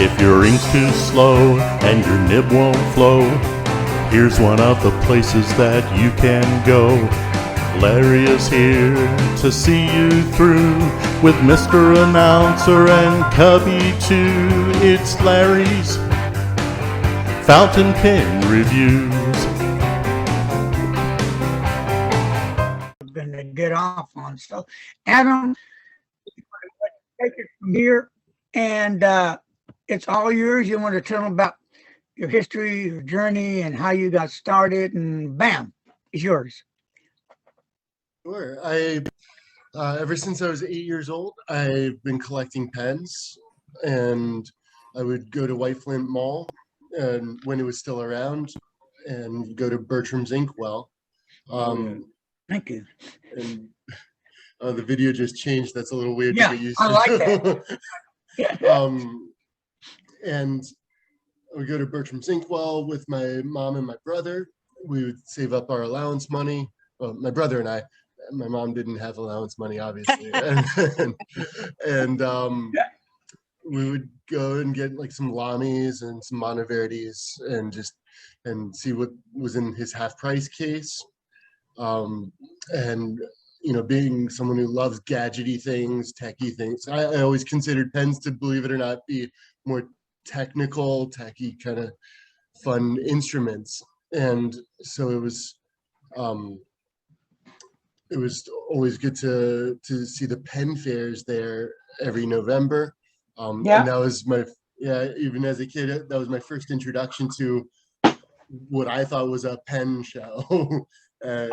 If your ink's too slow and your nib won't flow, here's one of the places that you can go. Larry is here to see you through with Mr. Announcer and Cubby too. It's Larry's Fountain Pen Reviews. Going to get off on. So, Adam, take it from here, and it's all yours. You want to tell them about your history, your journey, and how you got started, and bam, it's yours. Sure. Ever since I was 8 years old, I've been collecting pens, and I would go to White Flint Mall, and when it was still around, and go to Bertram's Inkwell. Thank you. And the video just changed. That's a little weird Yeah, to get used I to. like that. And I would go to Bertram's Inkwell with my mom and my brother. We would save up our allowance money. Well, my brother and I. My mom didn't have allowance money, obviously. and we would go and get like some Lamis and some Monteverdis and see what was in his half price case. And you know, being someone who loves gadgety things, techie things, I always considered pens to, believe it or not, be more technical, techie kind of fun instruments. And so it was always good to see the pen fairs there every November. And that was even as a kid, that was my first introduction to what I thought was a pen show. At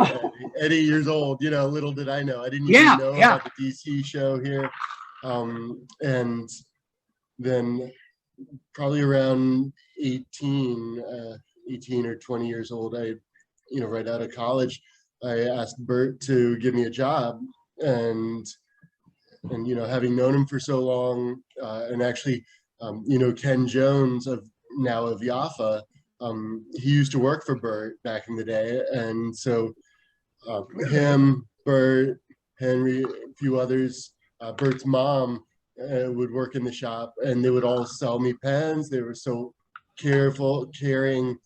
8 years old, you know, little did I know. I didn't even know about the DC show here. And then probably around 18 or 20 years old, right out of college, I asked Bert to give me a job. And you know, having known him for so long, and actually, Ken Jones of Yafa, he used to work for Bert back in the day, and so him, Bert, Henry, a few others, Bert's mom would work in the shop, and they would all sell me pens. They were so careful, caring,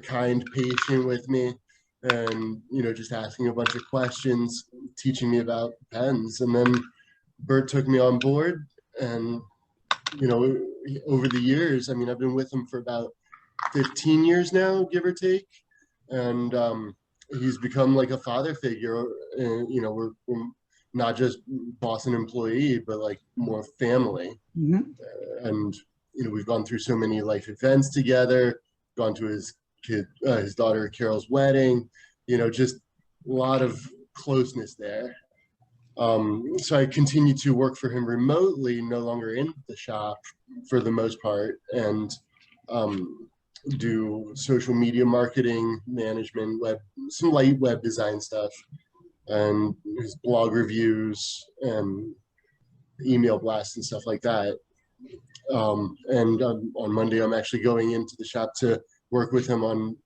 kind, patient with me, and just asking a bunch of questions, teaching me about pens. And then Bert took me on board, and over the years, I mean, I've been with him for about 15 years now, give or take, and he's become like a father figure. And we're not just boss and employee, but like more family. Mm-hmm. And we've gone through so many life events together, gone to his daughter Carol's wedding, just a lot of closeness there. So I continue to work for him remotely, no longer in the shop for the most part, and do social media marketing, management, some light web design stuff, and his blog reviews and email blasts and stuff like that. And on Monday, I'm actually going into the shop to work with him on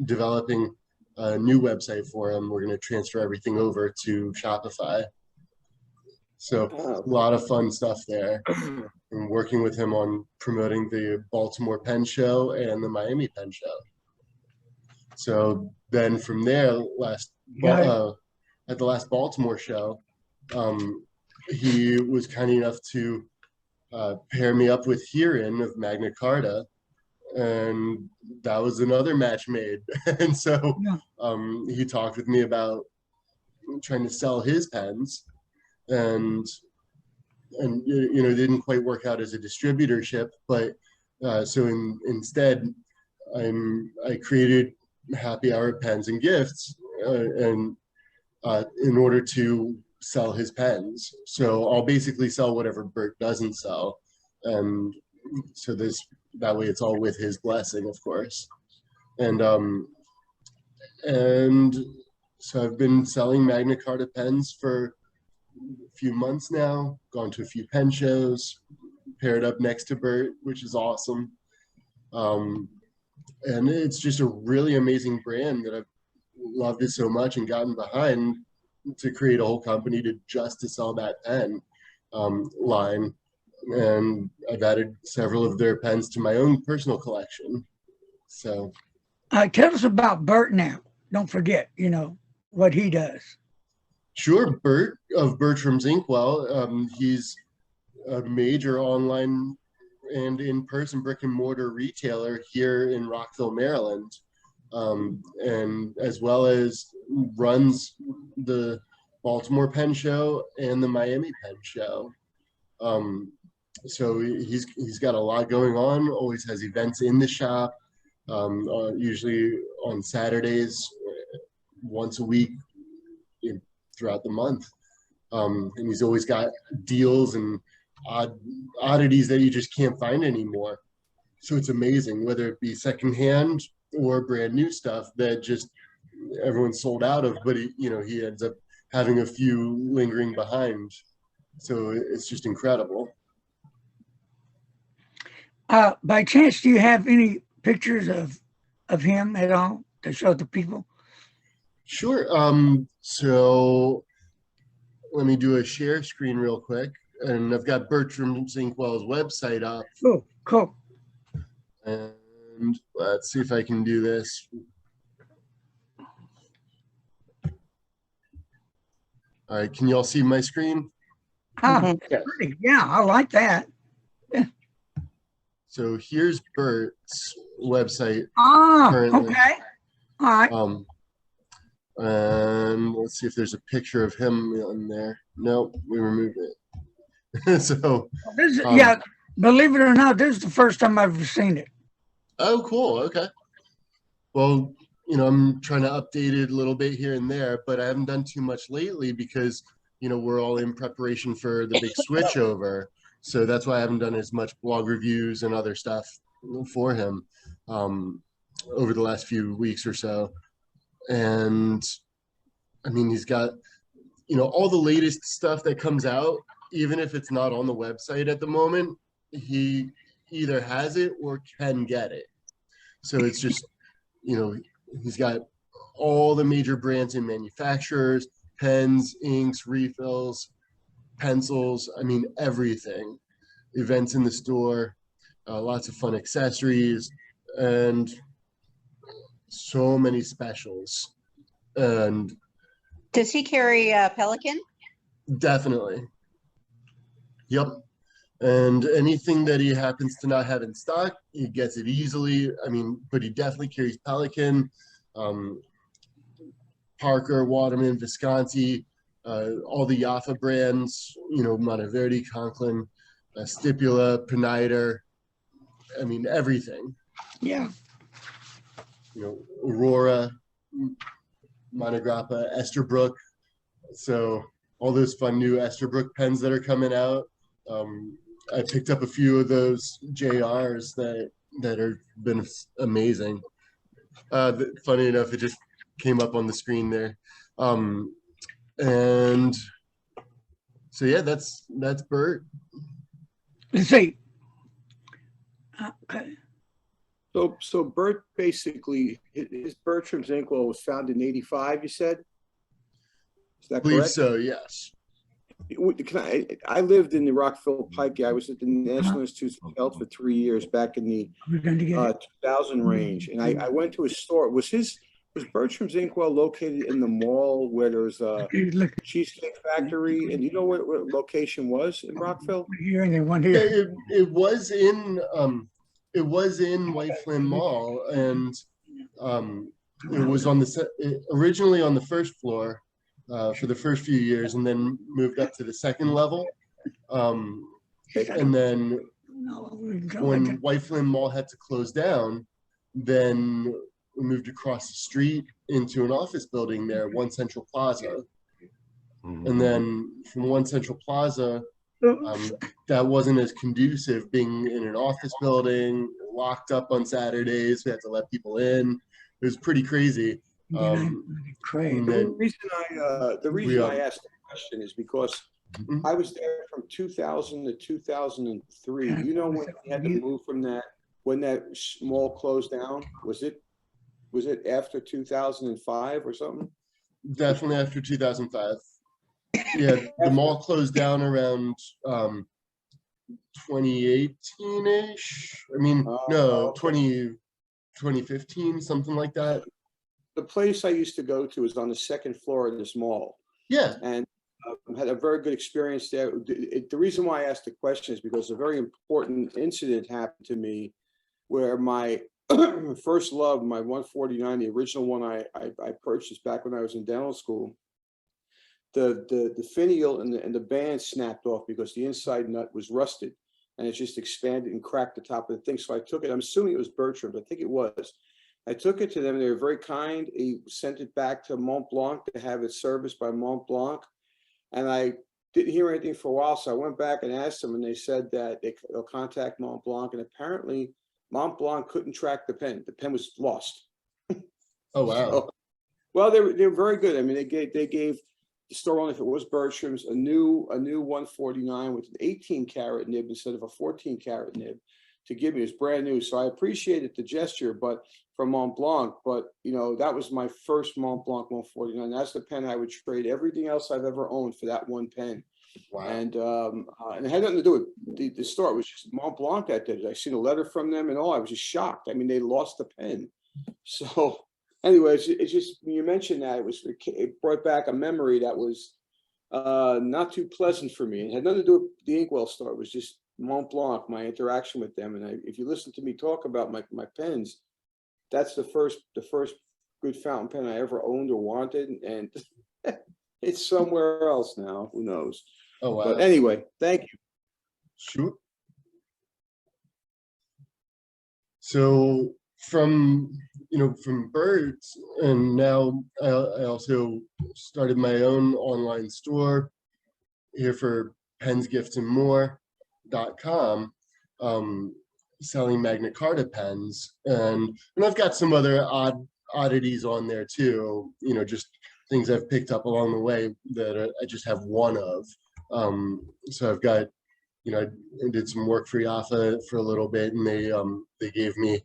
developing a new website for him. We're going to transfer everything over to Shopify. So a lot of fun stuff there. I'm working with him on promoting the Baltimore Pen Show and the Miami Pen Show. So then from there, at the last Baltimore show, he was kind enough to pair me up with Hirin of Magna Carta, and that was another match made. And so he talked with me about trying to sell his pens, and it didn't quite work out as a distributorship, but so instead I created happy hour pens and gifts, and in order to sell his pens. So I'll basically sell whatever Bert doesn't sell, and so that way it's all with his blessing, of course. And so I've been selling Magna Carta pens for a few months now, gone to a few pen shows, paired up next to Bert, which is awesome. And it's just a really amazing brand that I've loved it so much and gotten behind to create a whole company to sell that pen line. and I've added several of their pens to my own personal collection. So tell us about Bert now. Don't forget, you know, what he does. sure, Bert of Bertram's Inkwell. He's a major online and in-person brick and mortar retailer here in Rockville, Maryland, and as well as runs the Baltimore Pen Show and the Miami Pen Show. So he's got a lot going on. Always has events in the shop. Usually on Saturdays, once a week throughout the month. And he's always got deals and oddities that you just can't find anymore. So it's amazing, whether it be secondhand or brand new stuff that just everyone's sold out of, but he ends up having a few lingering behind. So it's just incredible. By chance, do you have any pictures of him at all to show the people? Sure. So let me do a share screen real quick. And I've got Bertram Zinkwell's website up. Oh, cool. And let's see if I can do this. All right, can you all see my screen? Oh, pretty. Yeah, I like that. So here's Bert's website. Okay. All right. And let's see if there's a picture of him in there. Nope, we removed it. So yeah, believe it or not, this is the first time I've ever seen it. Oh, cool. Okay. Well, I'm trying to update it a little bit here and there, but I haven't done too much lately because, we're all in preparation for the big switchover. So that's why I haven't done as much blog reviews and other stuff for him over the last few weeks or so. And I mean, he's got, all the latest stuff that comes out, even if it's not on the website at the moment, he either has it or can get it. So it's just, he's got all the major brands and manufacturers, pens, inks, refills, pencils, I mean, everything. Events in the store, lots of fun accessories, and so many specials. And does he carry Pelican? Definitely. Yep. And anything that he happens to not have in stock, he gets it easily. I mean, but he definitely carries Pelican, Parker, Waterman, Visconti, all the Jaffa brands, Monteverdi, Conklin, Stipula, Peniter. I mean, everything. Yeah. Aurora, Monograppa, Esterbrook. So all those fun new Esterbrook pens that are coming out. I picked up a few of those JRs that are been amazing. Funny enough, it just came up on the screen there. And so yeah, that's Bert. Let's see. Okay. So Bert basically, his Bertram's Inkwell was founded in '85. You said? Is that I believe correct? so. Yes. I lived in the Rockville Pike. I was at the National Institutes of Health for 3 years back in the 2000 range, and I went to a store. Was Bertram's Inkwell located in the mall where there's a Cheesecake Factory? And you know what location was in Rockville? Here and then one here. It was in White Flynn Mall, and it was on originally on the first floor. For the first few years, and then moved up to the second level. And then when White Flynn Mall had to close down, then we moved across the street into an office building there, One Central Plaza. And then from One Central Plaza, that wasn't as conducive being in an office building, locked up on Saturdays. We had to let people in. It was pretty crazy. The reason I asked the question is because I was there from 2000 to 2003. You know when we had to move from that, when that mall closed down? Was it after 2005 or something? Definitely after 2005. Yeah, the mall closed down around 2018-ish. I mean, no, 2015, something like that. The place I used to go to is on the second floor of this mall. Yeah. And had a very good experience there. The reason why I asked the question is because a very important incident happened to me where my first love, my 149, the original one I purchased back when I was in dental school, the finial and the band snapped off because the inside nut was rusted and it just expanded and cracked the top of the thing. So I took it, I'm assuming it was Bertram's, I think it was. I took it to them, they were very kind. He sent it back to Mont Blanc to have it serviced by Mont Blanc. And I didn't hear anything for a while, so I went back and asked them, and they said that they'll contact Mont Blanc, and apparently Mont Blanc couldn't track the pen. The pen was lost. Oh wow! So, well, they were very good. I mean, they gave the store owner, if it was Bertram's, a new 149 with an 18-karat nib instead of a 14-karat nib to give me. It was brand new, so I appreciated the gesture, but from Mont Blanc. But you know, that was my first Mont Blanc 149. That's the pen I would trade everything else I've ever owned for that one pen. Wow. And it had nothing to do with the store. It was just Mont Blanc that did it. I seen a letter from them and all. I was just shocked. I mean, they lost the pen. So anyway, it's just when you mentioned that, it brought back a memory that was not too pleasant for me. It had nothing to do with the Inkwell store. It was just Mont Blanc, my interaction with them. And if you listen to me talk about my pens, that's the first good fountain pen I ever owned or wanted, and it's somewhere else now. Who knows? Oh wow! But anyway, thank you. Sure. So from birds, and now I also started my own online store here for pensgiftsandmore.com, selling Magna Carta pens, and I've got some other oddities on there too, just things I've picked up along the way that I just have one of. So I've got, I did some work for Yafa for a little bit, and they gave me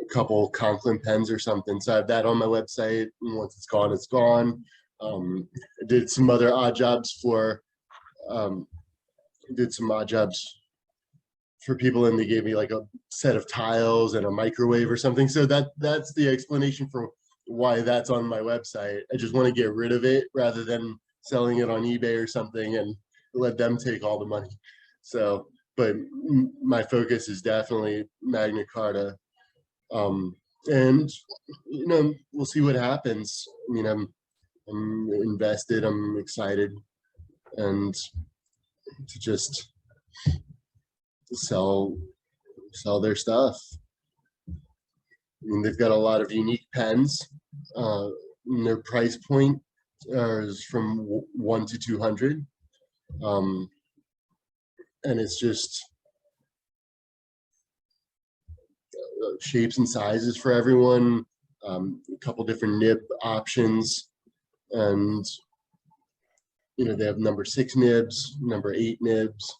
a couple Conklin pens or something. So I have that on my website, and once it's gone, it's gone. I did some other odd jobs for people, and they gave me like a set of tiles and a microwave or something. So that's the explanation for why that's on my website. I just want to get rid of it rather than selling it on eBay or something and let them take all the money. So, but my focus is definitely Magna Carta. And we'll see what happens. I mean, I'm invested, I'm excited, and to just sell their stuff. I mean, they've got a lot of unique pens. And their price point is from 1 to 200, and it's just shapes and sizes for everyone. A couple different nib options, and they have number 6 nibs, number 8 nibs,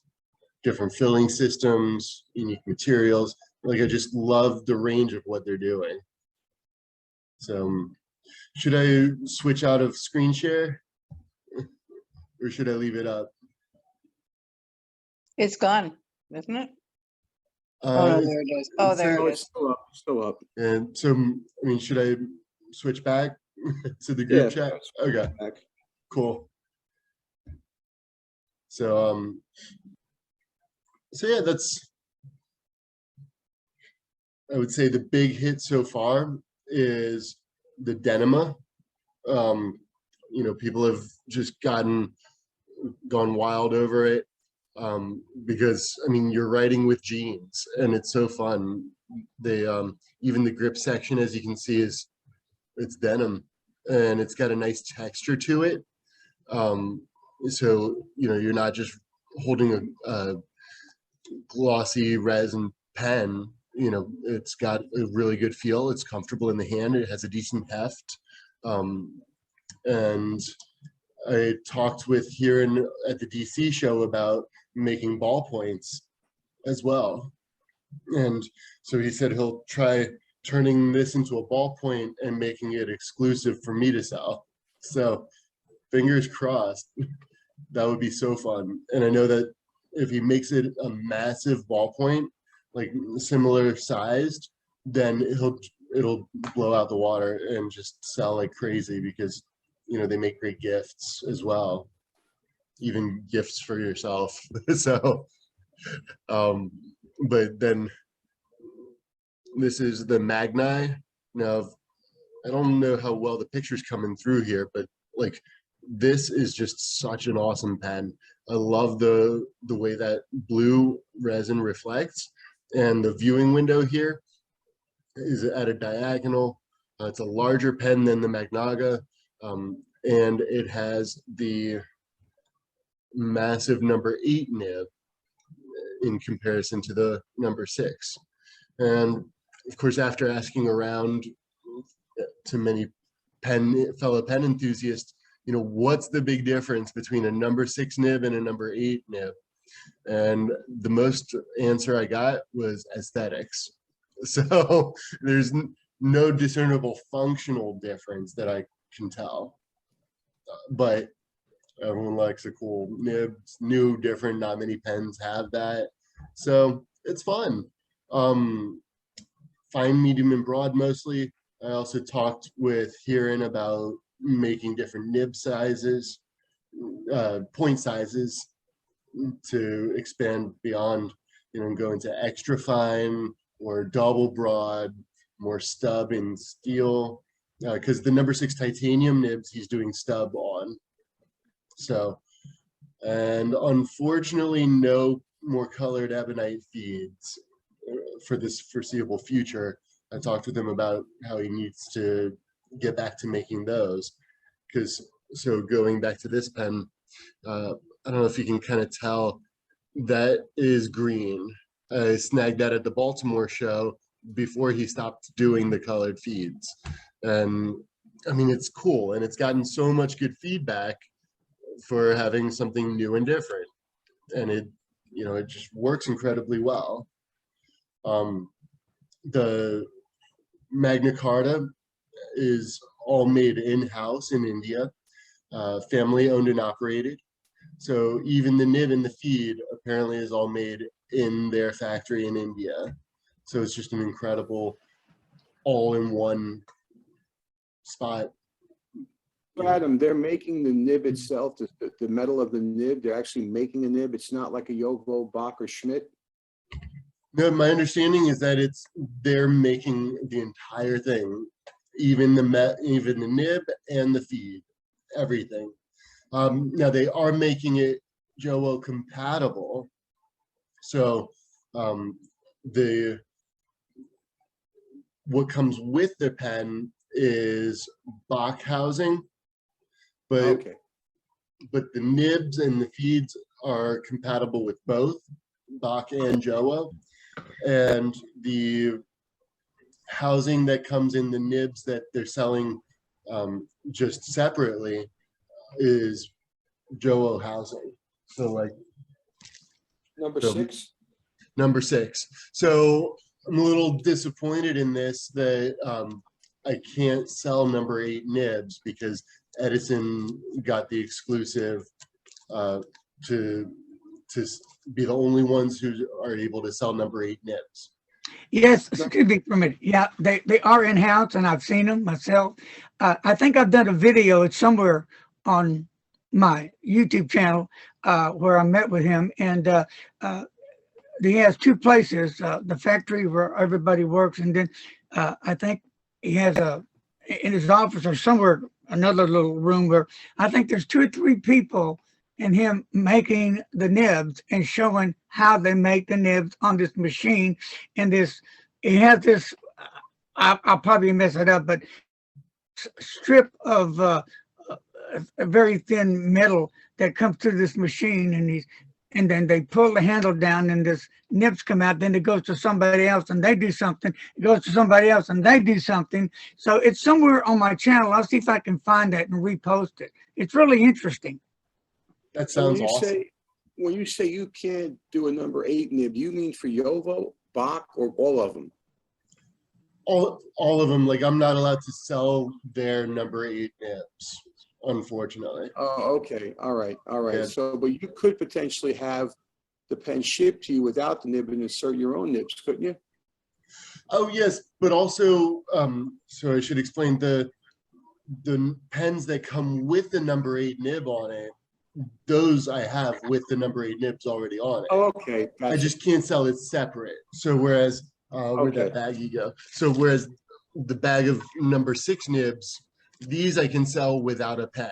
different filling systems, unique materials. Like, I just love the range of what they're doing. So should I switch out of screen share or should I leave it up? It's gone, isn't it? Oh, no, there it is. Oh, there it is. Still up. And so, I mean, should I switch back to the group chat? Okay, cool. So, so yeah, that's, I would say the big hit so far is the Denima. People have just gone wild over it, because I mean, you're writing with jeans and it's so fun. They even the grip section, as you can see, it's denim, and it's got a nice texture to it. So you're not just holding a glossy resin pen. It's got a really good feel. It's comfortable in the hand. It has a decent heft. And I talked with here at the DC show about making ballpoints as well. And so he said he'll try turning this into a ballpoint and making it exclusive for me to sell. So fingers crossed. That would be so fun. And I know that if he makes it a massive ballpoint, like similar sized, then it'll blow out the water and just sell like crazy, because you know they make great gifts as well, even gifts for yourself. So but then this is the Magni. Now I don't know how well the picture's coming through here, but like this is just such an awesome pen. I love the way that blue resin reflects, and the viewing window here is at a diagonal. It's a larger pen than the Magnaga, and it has the massive number 8 nib in comparison to the number 6. And of course, after asking around to many fellow pen enthusiasts, you know, what's the big difference between a number 6 nib and a number 8 nib? And the most answer I got was aesthetics. So there's no discernible functional difference that I can tell, but everyone likes a cool nib. It's new, different, not many pens have that, so it's fun. Fine, medium, and broad mostly. I also talked with Hiran about making different nib sizes, point sizes, to expand beyond, you know, and go into extra fine or double broad, more stub and steel, because the number 6 titanium nibs he's doing stub on. So, and unfortunately, no more colored ebonite feeds for this foreseeable future. I talked with him about how he needs to get back to making those, because, so going back to this pen, I don't know if you can kind of tell, that is green. I snagged that at the Baltimore show before he stopped doing the colored feeds. And I mean, it's cool, and it's gotten so much good feedback for having something new and different. And it, you know, it just works incredibly well. The Magna Carta is all made in-house in India, family owned and operated. So even the nib and the feed apparently is all made in their factory in India. So it's just an incredible all-in-one spot. Adam, they're making the nib itself, the metal of the nib. They're actually making a nib. It's not like a Yovo, Bach, or Schmidt. No, my understanding is that they're making the entire thing, even the nib and the feed, everything. Now they are making it Jowo compatible. So what comes with the pen is Bach housing, but the nibs and the feeds are compatible with both Bach and Jowo, and the housing that comes in the nibs that they're selling just separately is Jowo housing. So like number 6. So I'm a little disappointed in this that I can't sell number 8 nibs, because Edison got the exclusive to be the only ones who are able to sell number 8 nibs. Yes, excuse me for a minute. Yeah, they are in-house, and I've seen them myself. I think I've done a video. It's somewhere on my YouTube channel where I met with him, and he has 2 places, the factory where everybody works, and then I think he has in his office or somewhere, another little room where I think there's 2 or 3 people and him making the nibs and showing how they make the nibs on this machine. And he has this, I'll probably mess it up, but strip of a very thin metal that comes through this machine, and then they pull the handle down and this nibs come out. Then it goes to somebody else and they do something. It goes to somebody else and they do something. So it's somewhere on my channel. I'll see if I can find that and repost it. It's really interesting. That sounds awesome. When you say you can't do a number 8 nib, you mean for Yovo, Bach, or all of them? All of them. Like, I'm not allowed to sell their number 8 nibs, unfortunately. Oh, okay. All right. Yeah. So, but you could potentially have the pen shipped to you without the nib and insert your own nibs, couldn't you? Oh yes, but also, so I should explain the pens that come with the number 8 nib on it. Those I have with the number 8 nibs already on it. Oh, okay. Gotcha. I just can't sell it separate. So whereas where'd that baggie go? So whereas the bag of number 6 nibs, these I can sell without a pen.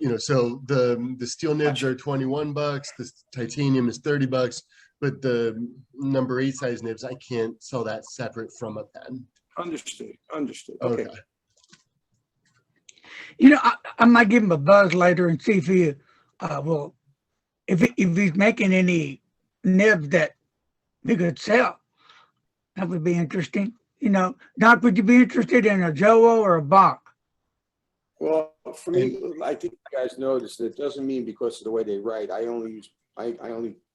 You know, so the steel nibs are $21, the titanium is $30, but the number 8 size nibs, I can't sell that separate from a pen. Understood. Okay. You know, I might give him a buzz later and see if he will, if he's making any nibs that he could sell. That would be interesting. You know, Doc, would you be interested in a Joe or a Bach? Well, for me, I think you guys noticed that it doesn't mean because of the way they write. I only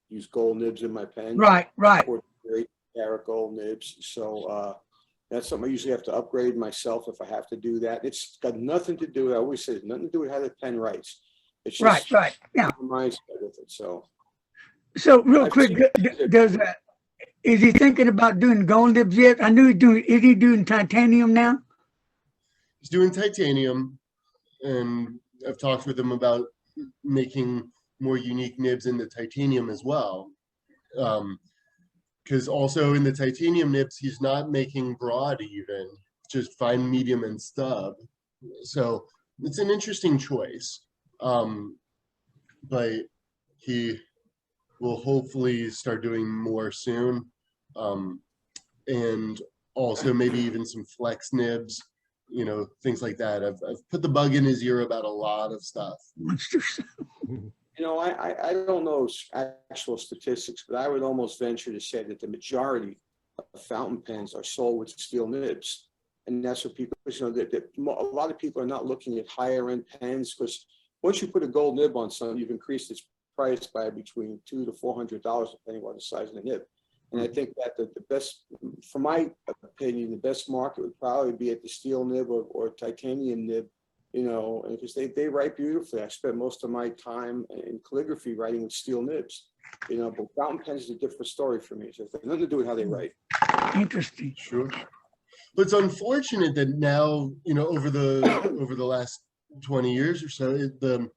use gold nibs in my pen. Right. Or great carat gold nibs. So that's something I usually have to upgrade myself if I have to do that. It's got nothing to do. I always say, nothing to do with how the pen writes. It's just right. Yeah. mindset with it. So real quick, is he thinking about doing gold nibs yet? I knew he's doing. Is he doing titanium now? He's doing titanium, and I've talked with him about making more unique nibs in the titanium as well. Because also in the titanium nibs, he's not making broad even, just fine, medium, and stub. So it's an interesting choice. But he will hopefully start doing more soon. And also maybe even some flex nibs, you know, things like that. I've put the bug in his ear about a lot of stuff. You know, I don't know actual statistics, but I would almost venture to say that the majority of fountain pens are sold with steel nibs. And that's what people, you know, that a lot of people are not looking at higher end pens, because once you put a gold nib on something, you've increased its price by between $200 to $400, depending on the size of the nib. And I think that the best, from my opinion, the best market would probably be at the steel nib or titanium nib, you know, because they write beautifully. I spent most of my time in calligraphy writing with steel nibs, you know, but fountain pens is a different story for me. So it's nothing to do with how they write. Interesting. Sure. But it's unfortunate that now, you know, over the last 20 years or so, the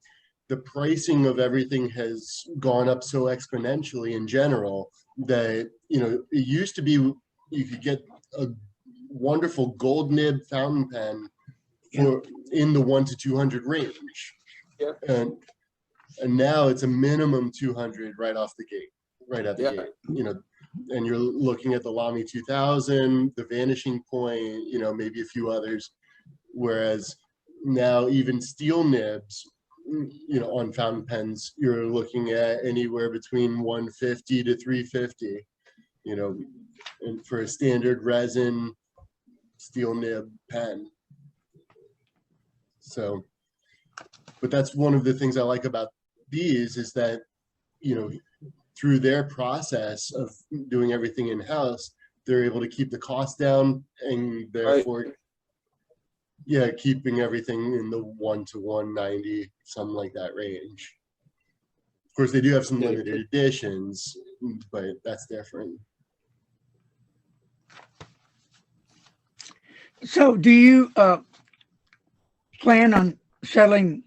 pricing of everything has gone up so exponentially in general that, you know, it used to be you could get a wonderful gold nib fountain pen for in the 1 to 200 range. Yeah. And now it's a minimum 200 right off the gate, right at the gate, you know, and you're looking at the Lamy 2000, the Vanishing Point, you know, maybe a few others. Whereas now even steel nibs, you know, on fountain pens, you're looking at anywhere between 150 to 350, you know, and for a standard resin steel nib pen. So, but that's one of the things I like about these is that, you know, through their process of doing everything in-house, they're able to keep the cost down and therefore, keeping everything in the 1 to 190, something like that range. Of course, they do have some limited editions, but that's different. So do you plan on selling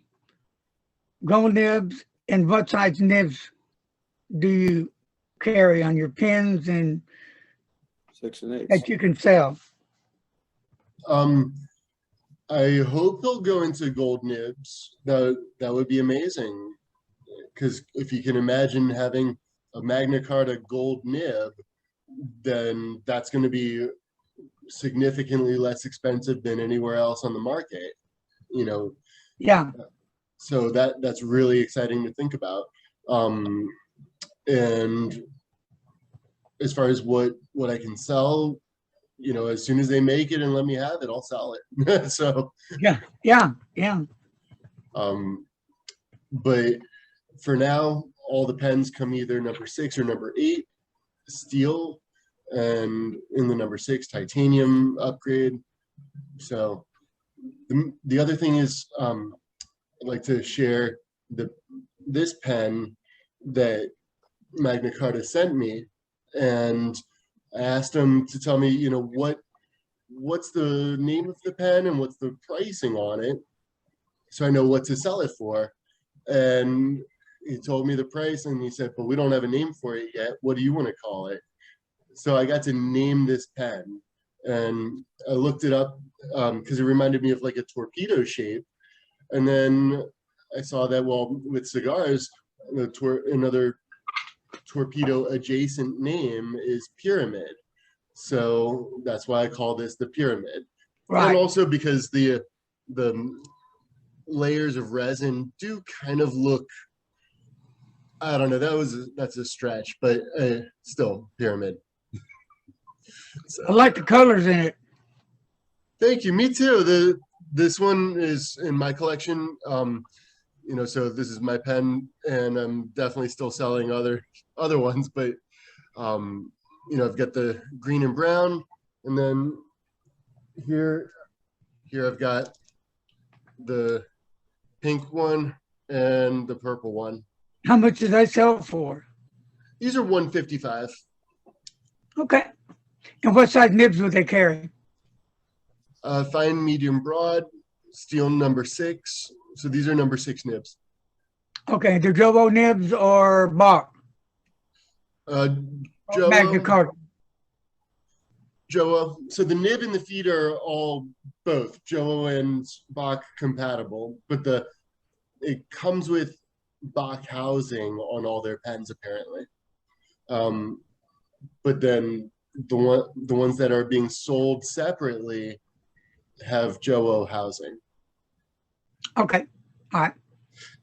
gold nibs, and what size nibs do you carry on your pens and 6 and 8 that you can sell? I hope they'll go into gold nibs. That would be amazing. Because if you can imagine having a Magna Carta gold nib, then that's going to be significantly less expensive than anywhere else on the market. You know. Yeah. So that's really exciting to think about. And as far as what I can sell, you know, as soon as they make it and let me have it, I'll sell it. So yeah. But for now, all the pens come either number 6 or number 8 steel, and in the number 6 titanium upgrade. So the other thing is, I'd like to share this pen that Magna Carta sent me, and I asked him to tell me, you know, what's the name of the pen and what's the pricing on it, so I know what to sell it for. And he told me the price, and he said, but we don't have a name for it yet. What do you want to call it? So I got to name this pen, and I looked it up because it reminded me of like a torpedo shape. And then I saw that, well, with cigars, another torpedo adjacent name is pyramid. So that's why I call this the pyramid. Right. And also because the layers of resin do kind of look, I don't know, that's a stretch, but still pyramid. So, I like the colors in it. Thank you. Me too. This one is in my collection. You know, so this is my pen, and I'm definitely still selling other ones, but you know, I've got the green and brown, and then here I've got the pink one and the purple one. How much do they sell for? These are $155. Okay. And what size nibs would they carry? Fine, medium, broad, steel number 6. So these are number 6 nibs. Okay, they're Jowo nibs or Bach? Magna Carta. Jowo. So the nib and the feet are all both Jowo and Bach compatible, but it comes with Bach housing on all their pens apparently. But then the ones that are being sold separately have Jowo housing. Okay. All right.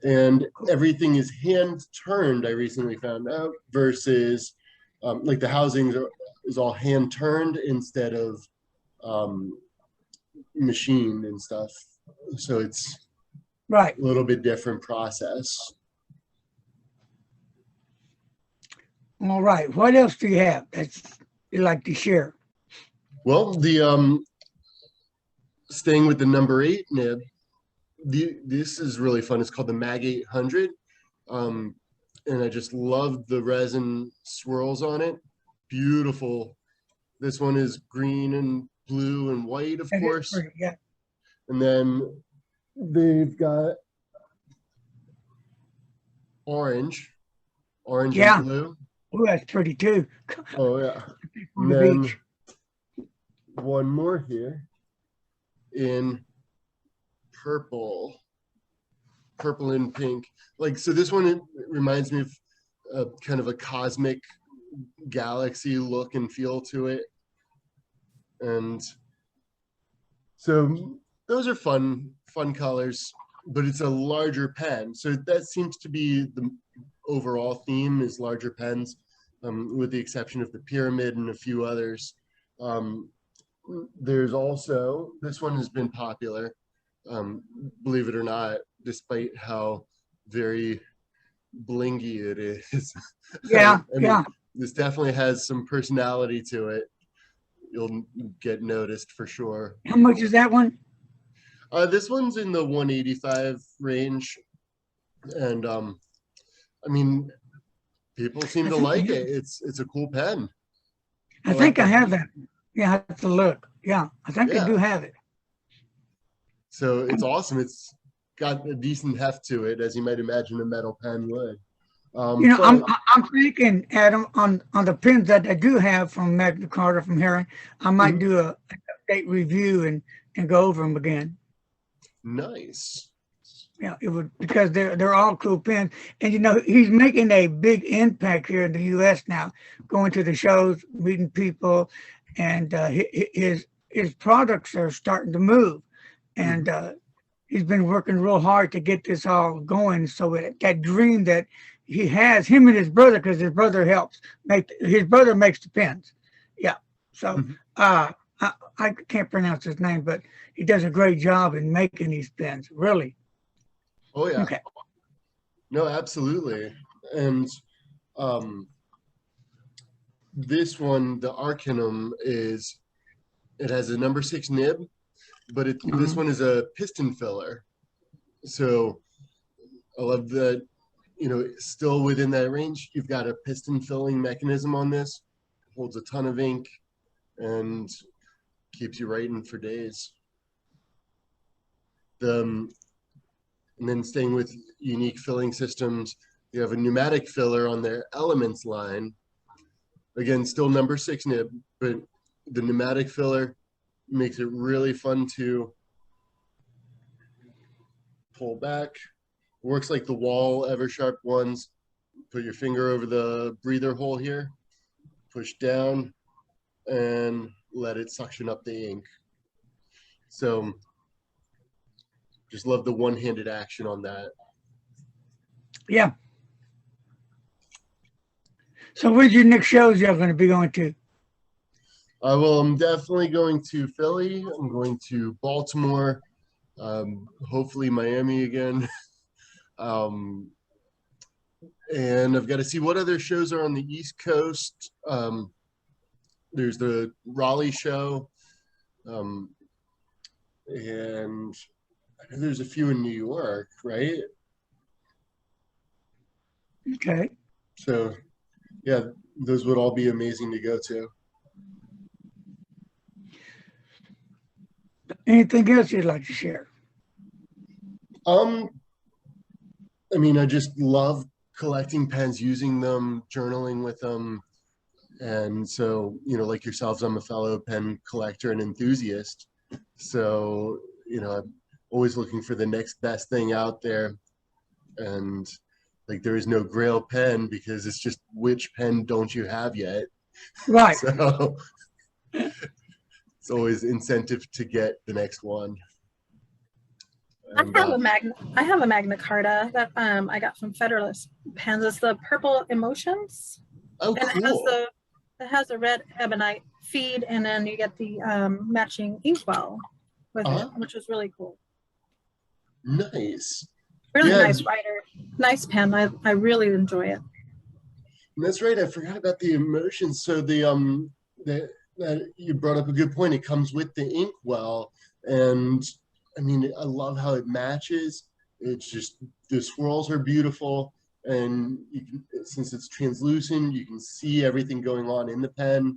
And everything is hand turned, I recently found out, versus like the housing is all hand turned instead of machined and stuff. So it's right. A little bit different process. All right. What else do you have that you like to share? Well, the staying with the number 8 nib, this is really fun. It's called the Mag 800. And I just love the resin swirls on it. Beautiful. This one is green and blue and white, of course. Pretty, yeah. And then they've got orange yeah. and blue. Oh, that's pretty too. Oh yeah. On the beach. One more here in purple and pink. Like, so this one, it reminds me of kind of a cosmic galaxy look and feel to it. And so those are fun colors, but it's a larger pen. So that seems to be the overall theme, is larger pens, with the exception of the pyramid and a few others. There's also, this one has been popular, believe it or not, despite how very blingy it is. Yeah, I mean, this definitely has some personality to it. You'll get noticed for sure. How much is that one? This one's in the 185 range, and I mean, people seem to like it. It's a cool pen. I think I have that. Yeah, I have to look. Yeah, I think I do have it. So it's awesome. It's got a decent heft to it, as you might imagine a metal pen would. You know, I'm thinking, Adam, on the pens that I do have from Magna Carta, from Herring, I might do a update review and go over them again. Nice. Yeah, it would, because they're all cool pens, and you know, he's making a big impact here in the U.S. now, going to the shows, meeting people, and his products are starting to move, and he's been working real hard to get this all going. So that dream that he has, him and his brother, because his brother helps his brother makes the pens. Yeah. So I can't pronounce his name, but he does a great job in making these pens, really. Oh yeah. Okay. No, absolutely. And this one, the Arcanum, it has a number 6 nib, but this one is a piston filler. So I love that you know, still within that range. You've got a piston filling mechanism on this, holds a ton of ink and keeps you writing for days. And then staying with unique filling systems, you have a pneumatic filler on their Elements line. Again, still number 6 nib, but the pneumatic filler makes it really fun to pull back. Works like the Wall Eversharp ones. Put your finger over the breather hole here, push down, and let it suction up the ink. So just love the one-handed action on that. Yeah. So where's your next shows you're going to be going to? Well, I'm definitely going to Philly. I'm going to Baltimore. Hopefully Miami again. And I've got to see what other shows are on the East Coast. There's the Raleigh show. And there's a few in New York, right? Okay. So, yeah, those would all be amazing to go to. Anything else you'd like to share? I mean, I just love collecting pens, using them, journaling with them. And so, you know, like yourselves, I'm a fellow pen collector and enthusiast. So, you know, I'm always looking for the next best thing out there. And like, there is no grail pen because it's just which pen don't you have yet? Right. So it's always incentive to get the next one. And, I have a Magna Carta that I got from Federalist Pens. It's the Purple Emotions. oh, And cool. it has a red ebonite feed, and then you get the matching inkwell with it, which is really cool. Nice. Really Yeah. nice writer, nice pen. I really enjoy it. That's right. I forgot about the Emotions. So that you brought up a good point. It comes with the inkwell, and I mean, I love how it matches. It's just, the swirls are beautiful, and you can, since it's translucent, you can see everything going on in the pen.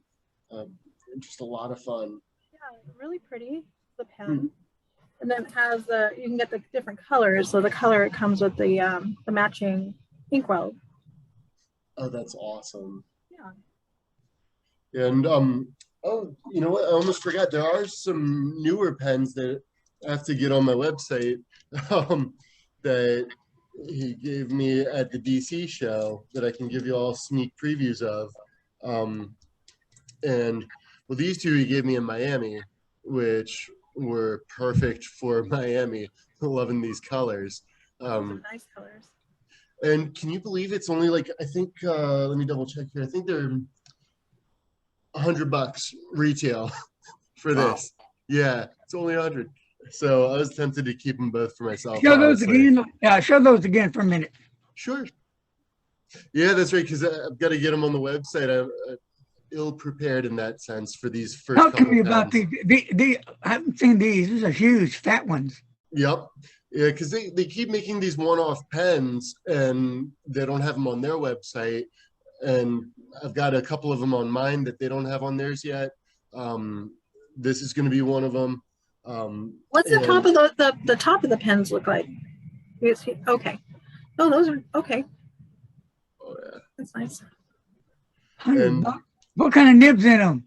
Just a lot of fun. Yeah, really pretty, the pen. And then it has you can get the different colors. So the color, it comes with the matching inkwell. Oh, that's awesome. Yeah. And oh, you know what? I almost forgot. There are some newer pens that I have to get on my website that he gave me at the DC show that I can give you all sneak previews of. And well, these two he gave me in Miami, which were perfect for Miami. Loving these colors. Nice colors. And can you believe it's only like, I think, let me double check here. I think they're $100 retail for this. Yeah, it's only 100. So I was tempted to keep them both for myself. Show those again. Show those again for a minute. Sure. Yeah, that's right. Because I've got to get them on the website. I'm ill prepared in that sense for these first. Talk to me about these. I haven't seen these. These are huge, fat ones. Yep. Yeah, because they keep making these one-off pens, and they don't have them on their website. And I've got a couple of them on mine that they don't have on theirs yet. This is going to be one of them. What's the top of the top of the pens look like? Okay. Oh, those are okay. Oh yeah, that's nice. And what kind of nibs in them?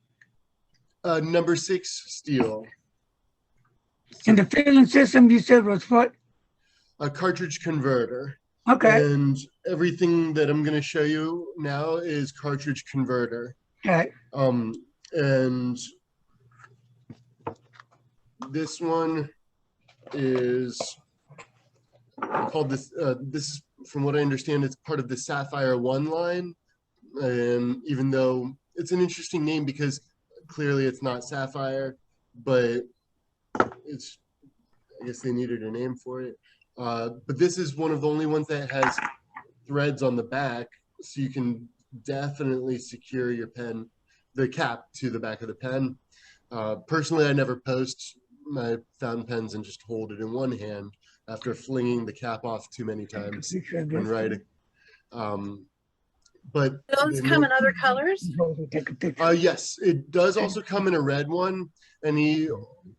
Number 6 steel. And the filling system you said was what? A cartridge converter. Okay. And everything that I'm going to show you now is cartridge converter. Okay. And this one is called this. This, from what I understand, it's part of the Sapphire 1 line. And even though it's an interesting name because clearly it's not sapphire, but it's, I guess they needed a name for it. But this is one of the only ones that has threads on the back, so you can definitely secure your pen, the cap, to the back of the pen. Personally, I never post my fountain pens and just hold it in one hand after flinging the cap off too many times when writing. But Those come in other colors? Take a picture. yes, it does also come in a red one, and he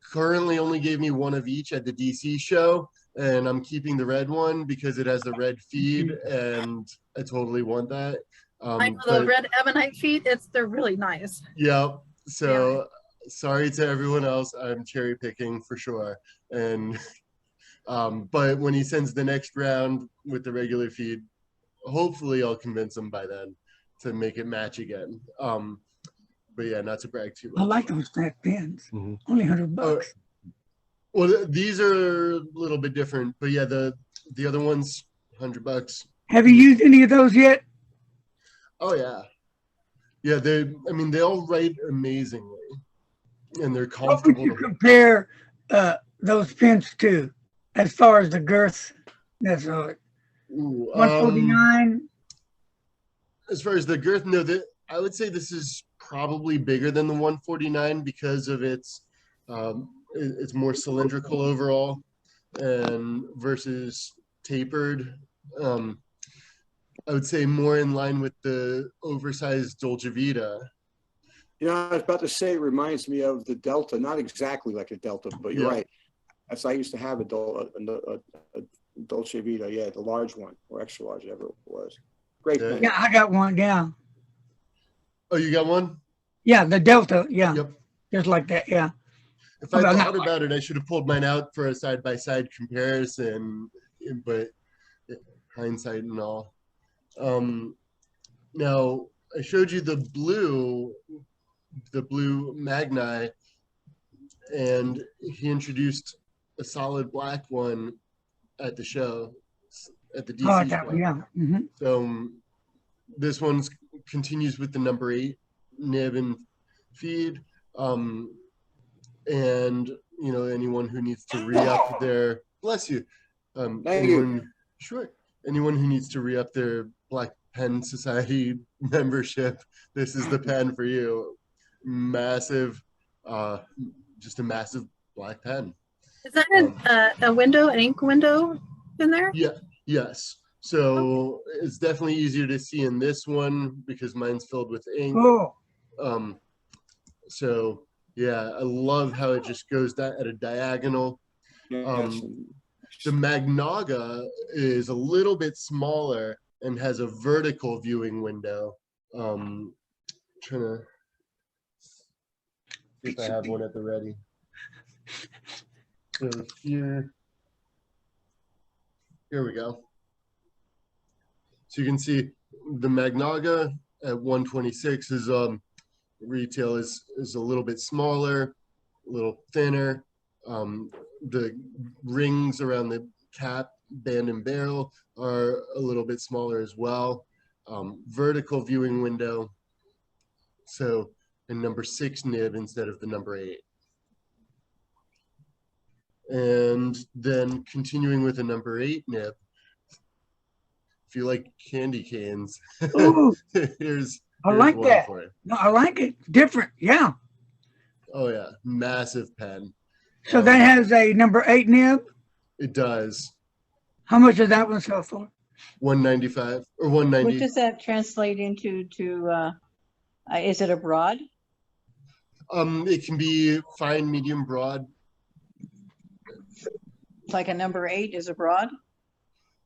currently only gave me one of each at the DC show, and I'm keeping the red one because it has the red feed, and I totally want that. I know the red ebonite feet, they're really nice. Yeah, so sorry to everyone else, I'm cherry picking for sure. And but when he sends the next round with the regular feed, hopefully I'll convince him by then to make it match again. But yeah, not to brag too much. I like those fat pins. Mhm. Only $100. Well, these are a little bit different, but yeah, the other one's $100. Have you used any of those yet? Oh yeah, yeah. They all write amazingly, and they're What would comfortable. you compare those pins to, as far as the girth? That's all. 149. As far as the girth, no, I would say this is probably bigger than the 149 because of it's more cylindrical overall, and versus tapered. I would say more in line with the oversized Dolce Vita. You know, I was about to say, it reminds me of the Delta, not exactly like a Delta, but you're right. As I used to have a Dolce Vita, yeah, the large one, or extra large, whatever it was. Great pen. Yeah, I got one. Yeah. Oh, you got one? Yeah, the Delta. Yeah. Yep. Just like that. Yeah. If I thought about it, I should have pulled mine out for a side-by-side comparison, but hindsight and all. Now I showed you the blue Magni, and he introduced a solid black one at the show, at the DC Oh, show. that one, yeah. Mm-hmm. So this one continues with the number 8 nib and feed. And you know, anyone who needs to re-up their, bless you, anyone who needs to re-up their Black Pen Society membership, this is the pen for you. Massive, just a massive black pen. Is that a window, an ink window in there? Yeah, yes. So it's definitely easier to see in this one because mine's filled with ink. Oh. So yeah, I love how it just goes at a diagonal. The Magnaga is a little bit smaller and has a vertical viewing window. Trying to see if I have one at the ready. So here we go. So you can see the Magnaga at 126 is retail is a little bit smaller, a little thinner. The rings around the cap, band, and barrel are a little bit smaller as well. Vertical viewing window. So a number 6 nib instead of the number 8. And then continuing with a number 8 nib. If you like candy canes, here's I like that. for you. No, I like it. Different. Yeah. Oh yeah, massive pen. So that has a number 8 nib? It does. How much does that one sell for? $195 or $190. What does that translate into is it a broad? It can be fine, medium, broad. Like a number 8 is a broad?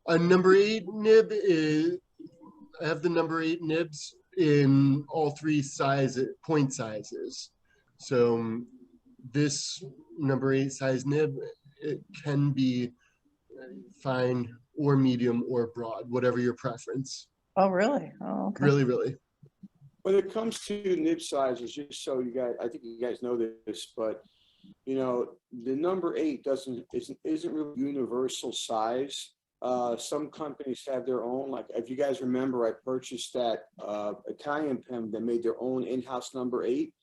A number 8 nib is, I have the number 8 nibs in all 3 point sizes. So this number 8 size nib, it can be fine or medium or broad, whatever your preference. Oh, really? Oh, okay. Really, really. When it comes to nib sizes, just so you guys, I think you guys know this, but you know, the number 8 isn't really universal size. Some companies have their own, like if you guys remember, I purchased that Italian pen that made their own in-house number 8,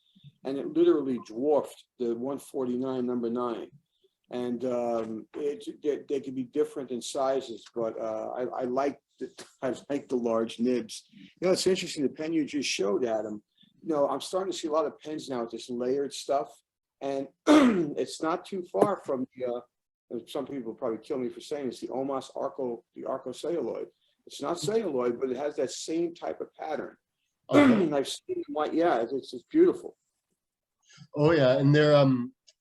and it literally dwarfed the 149 number 9. And they could be different in sizes, but I like the large nibs. You know, it's interesting, the pen you just showed, Adam. You know, I'm starting to see a lot of pens now with this layered stuff, and it's not too far from the some people probably kill me for saying it's the Omas Arco celluloid. It's not celluloid, but it has that same type of pattern. Okay. And I've seen what, yeah, it's beautiful. Oh yeah, and they're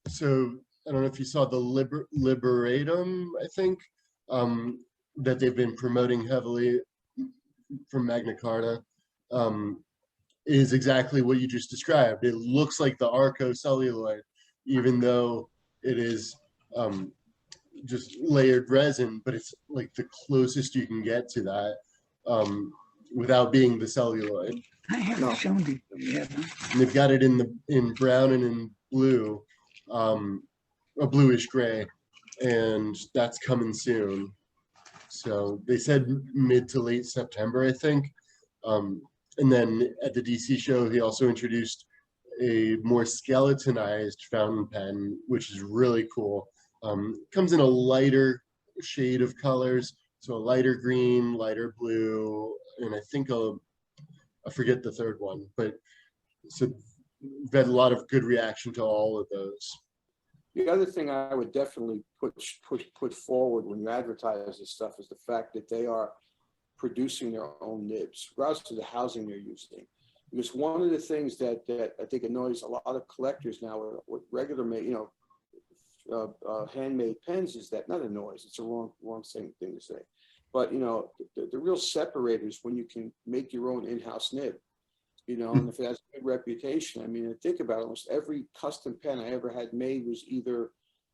so I don't know if you saw the Liberatum, I think, that they've been promoting heavily from Magna Carta, is exactly what you just described. It looks like the Arco celluloid, even though it is just layered resin, but it's like the closest you can get to that without being the celluloid. I haven't shown these yet. And they've got it in brown and in blue, a bluish gray, and that's coming soon. So they said mid to late September, I think. And then at the DC show, he also introduced a more skeletonized fountain pen, which is really cool. Comes in a lighter shade of colors, so a lighter green, lighter blue, and I think I forget the third one, but so we've had a lot of good reaction to all of those. The other thing I would definitely put forward when you advertise this stuff is the fact that they are producing their own nibs, regardless of the housing they're using. Because one of the things that I think annoys a lot of collectors now with regular made, handmade pens is that, not annoys, it's a wrong thing to say, but the real separators when you can make your own in-house nib, and if it has a good reputation. I mean, think about it, almost every custom pen I ever had made was either,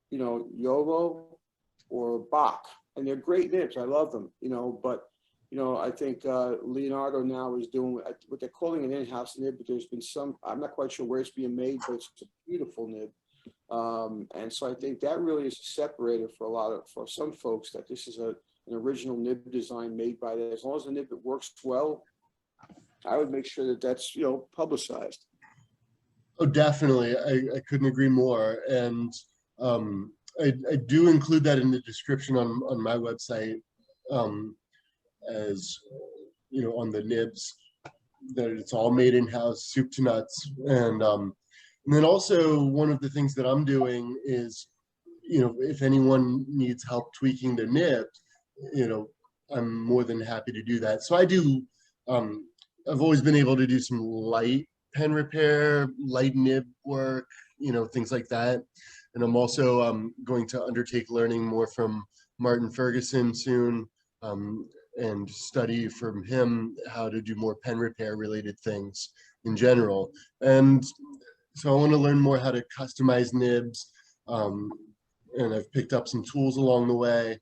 YOLO or Bach, and they're great nibs. I love them, but I think Leonardo now is doing what they're calling an in-house nib, but there's been some, I'm not quite sure where it's being made, but it's a beautiful nib. And so I think that really is a separator for some folks, that this is an original nib design made by them. As long as the nib works well, I would make sure that that's, publicized. Oh, definitely. I couldn't agree more. And I do include that in the description on my website, as on the nibs, that it's all made in-house, soup to nuts. And then also one of the things that I'm doing is, if anyone needs help tweaking their nibs, I'm more than happy to do that. So I do, I've always been able to do some light pen repair, light nib work, things like that. And I'm also going to undertake learning more from Martin Ferguson soon, and study from him how to do more pen repair related things in general. And so I want to learn more how to customize nibs, and I've picked up some tools along the way,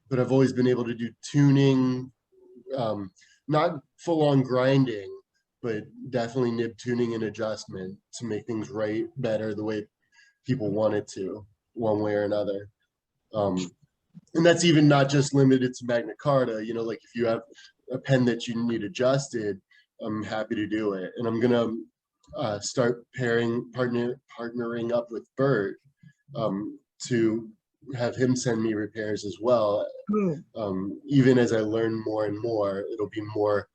but I've always been able to do tuning, not full-on grinding, but definitely nib tuning and adjustment to make things right better the way people want it to, one way or another. And that's even not just limited to Magna Carta. Like if you have a pen that you need adjusted, I'm happy to do it. And I'm gonna start partnering up with Bert to have him send me repairs as well. Even as I learn more and more, it'll be more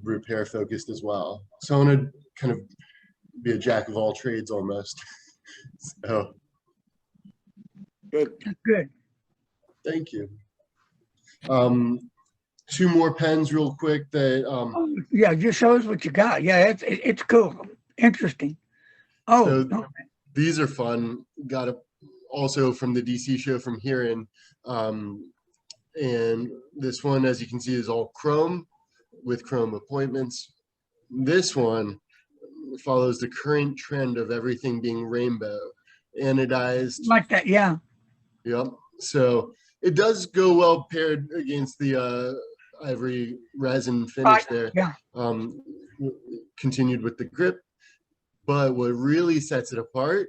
repair focused as well. So I want to kind of be a jack of all trades almost. So Good. Good. Thank you. Two more pens real quick that yeah, just show us what you got. Yeah, it's cool, interesting. So these are fun. Got it also from the DC show from Hearing. And this one, as you can see, is all chrome with chrome appointments. This one follows the current trend of everything being rainbow, anodized. Like that, yeah. Yep. So it does go well paired against the ivory resin finish there. Yeah. Continued with the grip. But what really sets it apart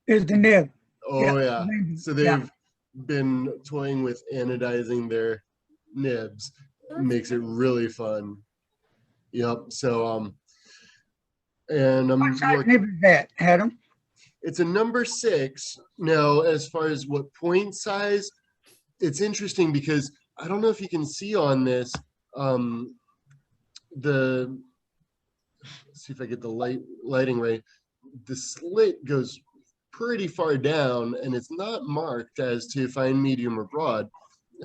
is the nib. Oh yeah. So they've been toying with anodizing their nibs. It makes it really fun. Yep. So and I'm what size nib is that, Adam? It's a number 6. Now, as far as what point size, it's interesting because I don't know if you can see on this, let's see if I get the lighting right. The slit goes pretty far down and it's not marked as to fine, medium, or broad.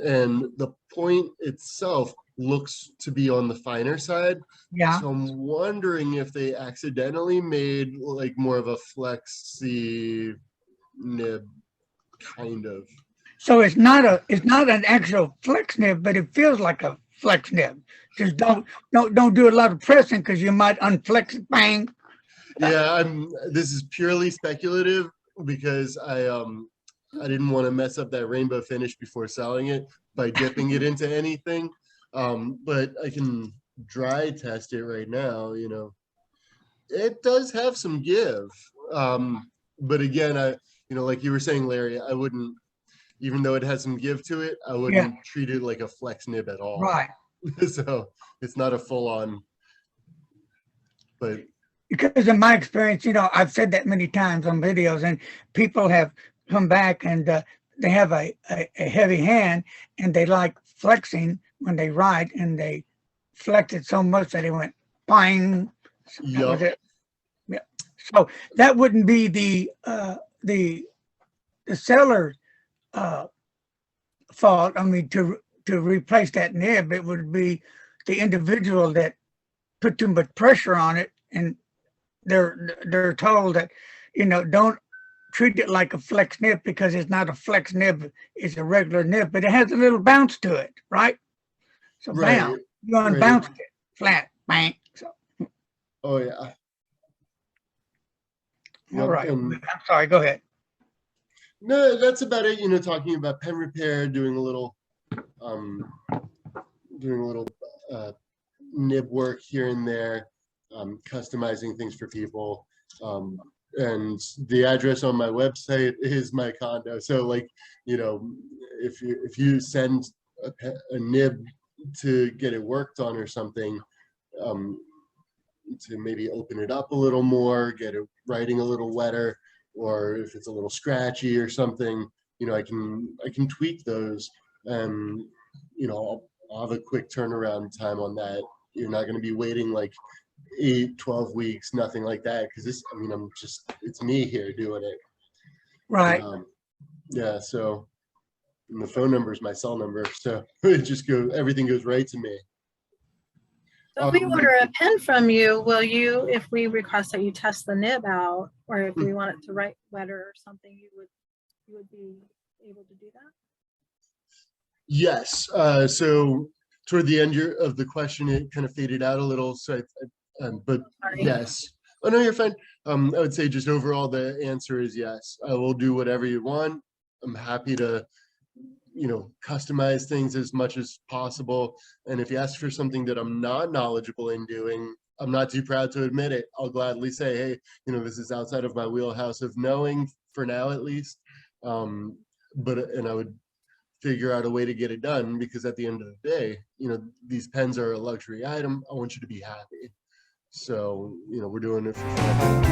and the point itself looks to be on the finer side. Yeah. So I'm wondering if they accidentally made like more of a flexi nib, kind of. So it's not an actual flex nib, but it feels like a flex nib. Just don't do a lot of pressing because you might unflex it, bang. Yeah, this is purely speculative because I didn't want to mess up that rainbow finish before selling it by dipping it into anything. But I can dry test it right now, you know. It does have some give. But again, like you were saying, Larry, I wouldn't, even though it has some give to it, I wouldn't treat it like a flex nib at all. Right. So it's not a full on, but because in my experience, I've said that many times on videos, and people have come back and they have a heavy hand and they like flexing when they write, and they flex it so much that it went bang. That was it. Yeah. So that wouldn't be the seller's fault. I mean, to replace that nib, it would be the individual that put too much pressure on it, and they're told that, don't treat it like a flex nib because it's not a flex nib, it's a regular nib, but it has a little bounce to it, right? So bam, you unbounced it, flat, bang. So. Oh yeah. All right. I'm sorry, go ahead. No, that's about it. Talking about pen repair, doing a little nib work here and there, customizing things for people. And the address on my website is my condo. So like, if you send a nib to get it worked on or something, to maybe open it up a little more, get it writing a little wetter, or if it's a little scratchy or something, I can tweak those, and I'll have a quick turnaround time on that. You're not going to be waiting like 8-12 weeks, nothing like that, because it's me here doing it, right? Yeah, so the phone number is my cell number, so it just everything goes right to me. So if we order a pen from you, will you, if we request that you test the nib out, or if we want it to write wetter or something, you would be able to do that? Yes. So toward the end of the question, it kind of faded out a little. So, but Sorry. yes. Oh no, you're fine. I would say just overall the answer is yes. I will do whatever you want. I'm happy to, customize things as much as possible. And if you ask for something that I'm not knowledgeable in doing, I'm not too proud to admit it. I'll gladly say, hey, this is outside of my wheelhouse of knowing for now, at least. And I would figure out a way to get it done, because at the end of the day, these pens are a luxury item. I want you to be happy. So, we're doing it for fun.